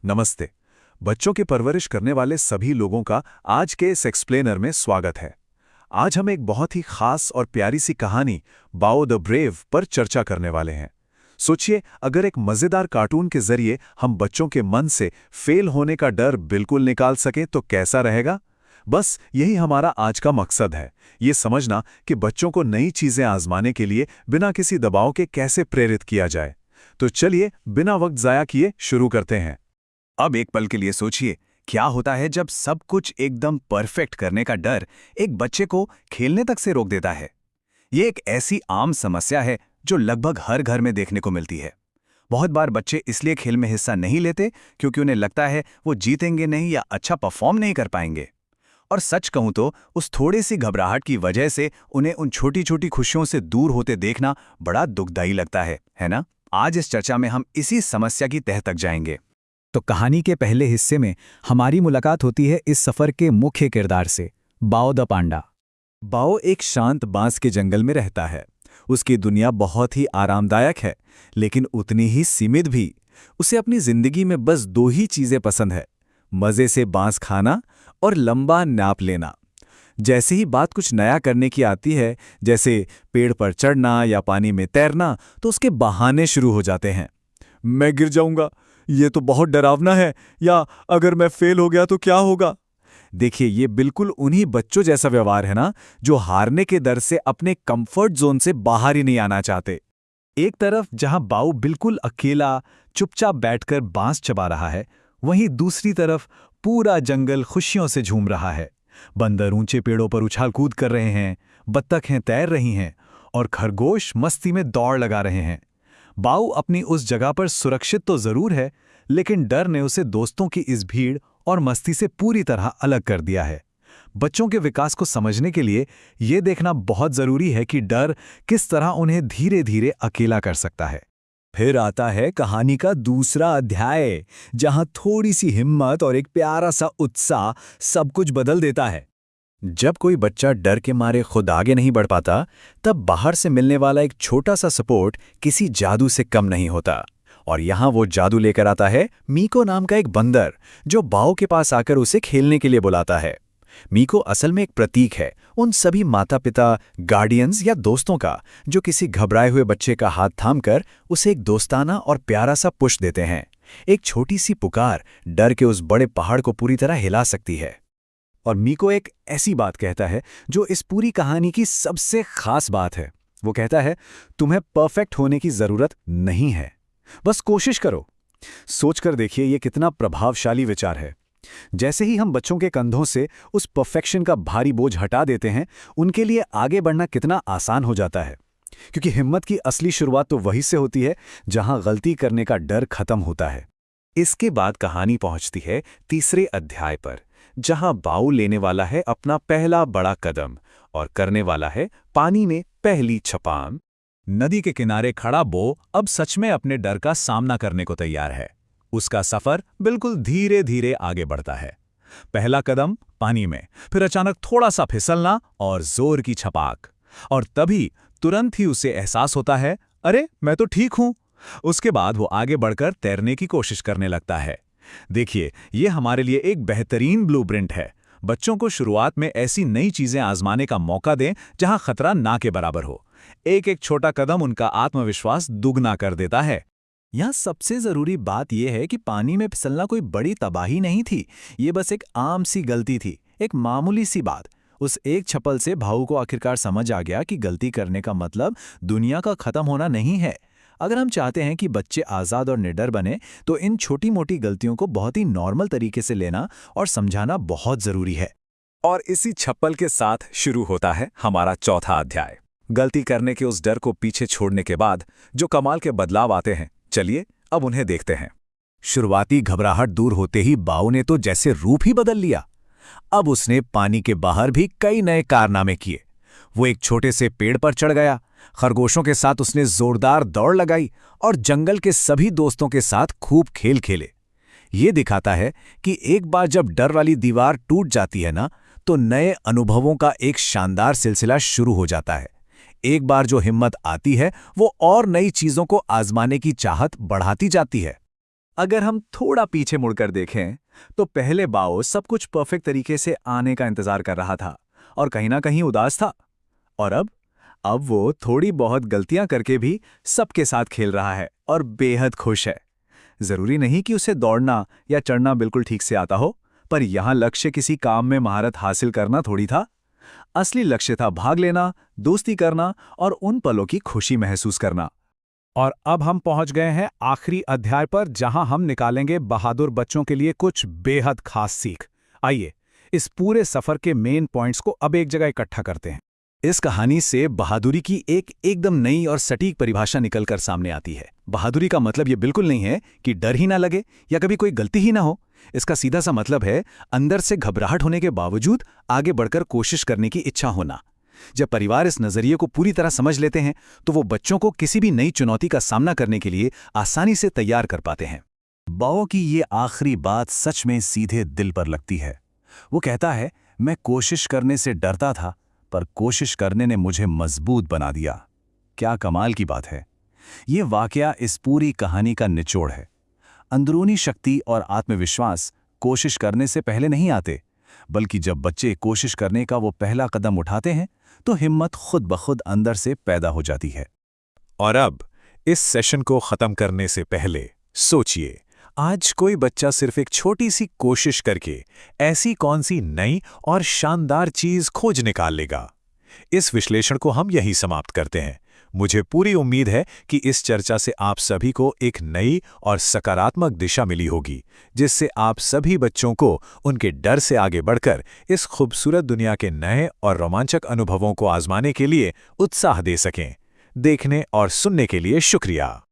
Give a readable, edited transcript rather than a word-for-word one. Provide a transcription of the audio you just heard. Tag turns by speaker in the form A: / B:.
A: नमस्ते। बच्चों की परवरिश करने वाले सभी लोगों का आज के इस एक्सप्लेनर में स्वागत है। आज हम एक बहुत ही खास और प्यारी सी कहानी बाओ द ब्रेव पर चर्चा करने वाले हैं। सोचिए, अगर एक मजेदार कार्टून के जरिए हम बच्चों के मन से फेल होने का डर बिल्कुल निकाल सकें तो कैसा रहेगा। बस यही हमारा आज का मकसद है, ये समझना कि बच्चों को नई चीजें आजमाने के लिए बिना किसी दबाव के कैसे प्रेरित किया जाए। तो चलिए बिना वक्त जाया किए शुरू करते हैं।
B: अब एक पल के लिए सोचिए, क्या होता है जब सब कुछ एकदम परफेक्ट करने का डर एक बच्चे को खेलने तक से रोक देता है। ये एक ऐसी आम समस्या है जो लगभग हर घर में देखने को मिलती है। बहुत बार बच्चे इसलिए खेल में हिस्सा नहीं लेते क्योंकि उन्हें लगता है वो जीतेंगे नहीं या अच्छा परफॉर्म नहीं कर पाएंगे। और सच कहूं तो उस थोड़ी सी घबराहट की वजह से उन्हें उन छोटी छोटी खुशियों से दूर होते देखना बड़ा दुखदायी लगता है ना? आज इस चर्चा में हम इसी समस्या की तह तक जाएंगे।
C: तो कहानी के पहले हिस्से में हमारी मुलाकात होती है इस सफर के मुख्य किरदार से, बाओ द पांडा।
A: बाओ एक शांत बांस के जंगल में रहता है। उसकी दुनिया बहुत ही आरामदायक है, लेकिन उतनी ही सीमित भी। उसे अपनी जिंदगी में बस दो ही चीजें पसंद है, मजे से बांस खाना और लंबा नाप लेना। जैसे ही बात कुछ नया करने की आती है, जैसे पेड़ पर चढ़ना या पानी में तैरना, तो उसके बहाने शुरू हो जाते हैं। मैं गिर जाऊंगा, ये तो बहुत डरावना है, या अगर मैं फेल हो गया तो क्या होगा। देखिए, ये बिल्कुल उन्हीं बच्चों जैसा व्यवहार है ना, जो हारने के डर से अपने कंफर्ट जोन से बाहर ही नहीं आना चाहते।
C: एक तरफ जहां बाओ बिल्कुल अकेला चुपचाप बैठकर बांस चबा रहा है, वहीं दूसरी तरफ पूरा जंगल खुशियों से झूम रहा है। बंदर ऊंचे पेड़ों पर उछाल कूद कर रहे हैं, बत्तखें तैर रही हैं और खरगोश मस्ती में दौड़ लगा रहे हैं। बाओ अपनी उस जगह पर सुरक्षित तो जरूर है, लेकिन डर ने उसे दोस्तों की इस भीड़ और मस्ती से पूरी तरह अलग कर दिया है। बच्चों के विकास को समझने के लिए यह देखना बहुत जरूरी है कि डर किस तरह उन्हें धीरे धीरे अकेला कर सकता है।
A: फिर आता है कहानी का दूसरा अध्याय, जहां थोड़ी सी हिम्मत और एक प्यारा सा उत्साह सब कुछ बदल देता है। जब कोई बच्चा डर के मारे खुद आगे नहीं बढ़ पाता, तब बाहर से मिलने वाला एक छोटा सा सपोर्ट किसी जादू से कम नहीं होता। और यहाँ वो जादू लेकर आता है मीको नाम का एक बंदर, जो बाओ के पास आकर उसे खेलने के लिए बुलाता है। मीको असल में एक प्रतीक है उन सभी माता पिता, गार्डियंस या दोस्तों का, जो किसी घबराए हुए बच्चे का हाथ थामकर उसे एक दोस्ताना और प्यारा सा पुश देते हैं। एक छोटी सी पुकार डर के उस बड़े पहाड़ को पूरी तरह हिला सकती है। और मीको एक ऐसी बात कहता है जो इस पूरी कहानी की सबसे खास बात है। वो कहता है, तुम्हें परफेक्ट होने की जरूरत नहीं है, बस कोशिश करो। सोचकर देखिए, ये कितना प्रभावशाली विचार है। जैसे ही हम बच्चों के कंधों से उस परफेक्शन का भारी बोझ हटा देते हैं, उनके लिए आगे बढ़ना कितना आसान हो जाता है। क्योंकि हिम्मत की असली शुरुआत तो वहीं से होती है जहां गलती करने का डर खत्म होता है। इसके बाद कहानी पहुंचती है तीसरे अध्याय पर, जहां बाओ लेने वाला है अपना पहला बड़ा कदम और करने वाला है पानी में पहली छलांग।
C: नदी के किनारे खड़ा बो अब सच में अपने डर का सामना करने को तैयार है। उसका सफर बिल्कुल धीरे धीरे आगे बढ़ता है। पहला कदम पानी में, फिर अचानक थोड़ा सा फिसलना और जोर की छपाक। और तभी तुरंत ही उसे एहसास होता है, अरे मैं तो ठीक हूं। उसके बाद वो आगे बढ़कर तैरने की कोशिश करने लगता है। देखिए, ये हमारे लिए एक बेहतरीन ब्लूप्रिंट है। बच्चों को शुरुआत में ऐसी नई चीजें आजमाने का मौका दें जहां खतरा ना के बराबर हो। एक एक छोटा कदम उनका आत्मविश्वास दुगना कर देता है।
D: यहाँ सबसे जरूरी बात यह है कि पानी में फिसलना कोई बड़ी तबाही नहीं थी। ये बस एक आम सी गलती थी, एक मामूली सी बात। उस एक छपल से भाऊ को आखिरकार समझ आ गया कि गलती करने का मतलब दुनिया का खत्म होना नहीं है। अगर हम चाहते हैं कि बच्चे आज़ाद और निडर बने, तो इन छोटी मोटी गलतियों को बहुत ही नॉर्मल तरीके से लेना और समझाना बहुत जरूरी है।
A: और इसी छप्पल के साथ शुरू होता है हमारा चौथा अध्याय। गलती करने के उस डर को पीछे छोड़ने के बाद जो कमाल के बदलाव आते हैं, चलिए अब उन्हें देखते हैं।
C: शुरुआती घबराहट दूर होते ही बाओ ने तो जैसे रूप ही बदल लिया। अब उसने पानी के बाहर भी कई नए कारनामे किए। वो एक छोटे से पेड़ पर चढ़ गया, खरगोशों के साथ उसने जोरदार दौड़ लगाई और जंगल के सभी दोस्तों के साथ खूब खेल खेले। ये दिखाता है कि एक बार जब डर वाली दीवार टूट जाती है ना, तो नए अनुभवों का एक शानदार सिलसिला शुरू हो जाता है। एक बार जो हिम्मत आती है, वो और नई चीजों को आजमाने की चाहत बढ़ाती जाती है।
A: अगर हम थोड़ा पीछे मुड़कर देखें तो पहले बाओ सब कुछ परफेक्ट तरीके से आने का इंतजार कर रहा था और कहीं ना कहीं उदास था। और अब वो थोड़ी बहुत गलतियां करके भी सबके साथ खेल रहा है और बेहद खुश है। जरूरी नहीं कि उसे दौड़ना या चढ़ना बिल्कुल ठीक से आता हो, पर यहां लक्ष्य किसी काम में महारत हासिल करना थोड़ी था। असली लक्ष्य था भाग लेना, दोस्ती करना और उन पलों की खुशी महसूस करना।
C: और अब हम पहुंच गए हैं आखिरी अध्याय पर, जहां हम निकालेंगे बहादुर बच्चों के लिए कुछ बेहद खास सीख। आइए इस पूरे सफर के मेन पॉइंट्स को अब एक जगह इकट्ठा करते हैं।
A: इस कहानी से बहादुरी की एक एकदम नई और सटीक परिभाषा निकलकर सामने आती है। बहादुरी का मतलब ये बिल्कुल नहीं है कि डर ही ना लगे या कभी कोई गलती ही ना हो। इसका सीधा सा मतलब है अंदर से घबराहट होने के बावजूद आगे बढ़कर कोशिश करने की इच्छा होना। जब परिवार इस नजरिए को पूरी तरह समझ लेते हैं तो वो बच्चों को किसी भी नई चुनौती का सामना करने के लिए आसानी से तैयार कर पाते हैं।
D: बाओ की ये आखिरी बात सच में सीधे दिल पर लगती है। वो कहता है, मैं कोशिश करने से डरता था, पर कोशिश करने ने मुझे मजबूत बना दिया। क्या कमाल की बात है। ये वाकया इस पूरी कहानी का निचोड़ है। अंदरूनी शक्ति और आत्मविश्वास कोशिश करने से पहले नहीं आते, बल्कि जब बच्चे कोशिश करने का वो पहला कदम उठाते हैं तो हिम्मत खुद ब खुद अंदर से पैदा हो जाती है।
C: और अब इस सेशन को खत्म करने से पहले सोचिए, आज कोई बच्चा सिर्फ एक छोटी सी कोशिश करके ऐसी कौन सी नई और शानदार चीज खोज निकाल लेगा। इस विश्लेषण को हम यहीं समाप्त करते हैं। मुझे पूरी उम्मीद है कि इस चर्चा से आप सभी को एक नई और सकारात्मक दिशा मिली होगी, जिससे आप सभी बच्चों को उनके डर से आगे बढ़कर इस खूबसूरत दुनिया के नए और रोमांचक अनुभवों को आजमाने के लिए उत्साह दे सकें। देखने और सुनने के लिए शुक्रिया।